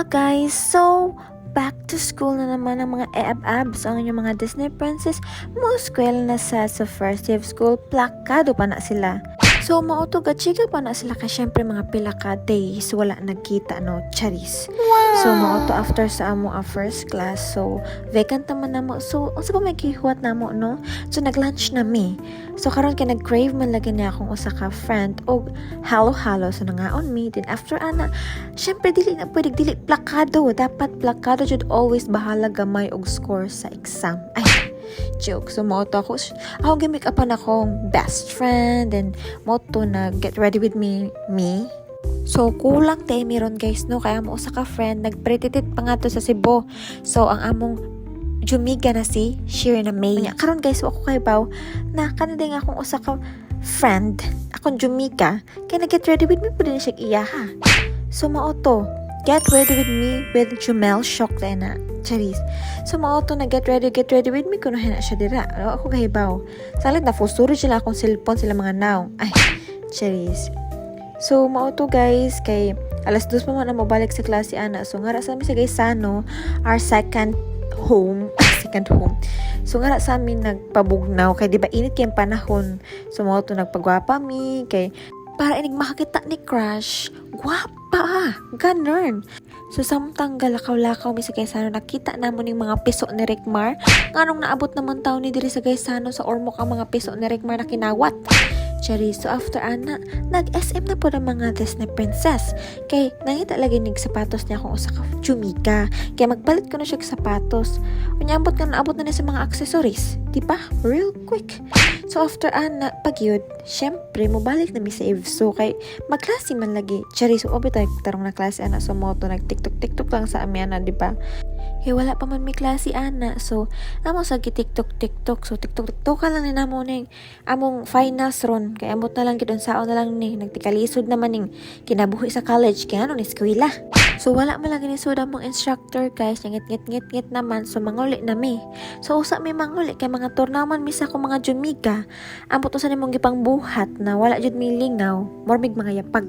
guys, so back to school na naman ang mga abs ang inyong mga Disney princess mo school na sa first day of school plakado pa na sila. So mauto gachiga pa na sila kasi syempre mga pila ka days wala nagkita no charis. So mauto after sa amo first class so vacant naman namo so unsa pa may gihuwat namo no. So nag-lunch na mi. So karon kay nag-crave man lagi niya akong usa ka friend og halo so nangaon mi then after ana syempre dili na pwede dili plakado dapat plakado jud always bahala gamay og score sa exam. Ay joke. So, moto ako gimik upan akong best friend and moto na get ready with me. So, kulang tayo meron guys, no? Kaya mo usa ka friend, nagpretitit pa nga to sa Cebu. So, ang among jumiga na si Shira na May. Karon guys, ako kay Bao, na kanading akong usa ka friend, akong jumiga, kaya na-get ready with me po din siya iyaha. So, mauto, get ready with me with Jumel Shock na charis. So mauto na get ready with me kuno na siya dira. Ako kahibaw. Salit na fusuro sila akong cellphone sila mga now. Ay, charis. So mauto guys kay alas 2 pa man na mabalik sa klase ana. So ngara sa amin sa Gaisano, our second home. So ngara sa amin nagpabugnaw kay di ba init kay panahon. So mauto nagpagwapa mi kay para inig makakita ni crush. Gwapa! Ganun. So, samtang galakaw-lakaw mi sa Gaisano, nakita namon yung mga piso ni Rickmar. Nganong naabot naman taon ni diri sa Gaisano sa ormok ang mga piso ni Rickmar na kinawat. Cherry, so after ana, nag-SM na po ng mga Disney princess. Kay, nangita lagi nig sapatos niya kung usa ka chumika. Kaya magpalit ko na siya sapatos. Unyambot ka naabot na niya sa mga accessories. Diba? Real quick. So after ana, pagyud, syempre, mobalik na mi sa Evso. Kay, magklase man lagi. Cherry, so obi tayo tarong na klase ana sa moto. Nag-tiktok lang sa amyana, diba? Kaya wala pa man may klase ana. So, amo sa tiktok. So, tiktok ka lang ni namo ning among finals ron. Kaya amot na lang gidon saon na lang ni. Nagtikalisod naman ning kinabuhi sa college. Kaya ano ni eskwela. So, wala man lang ginisod among instructor guys. Ngit naman. So, manguli na mi. So, usa mi manguli. Kaya mga turnaman misa ko mga jumiga. Amot usa nimong gipang buhat na wala jud mi lingaw. Mormig mga yapag.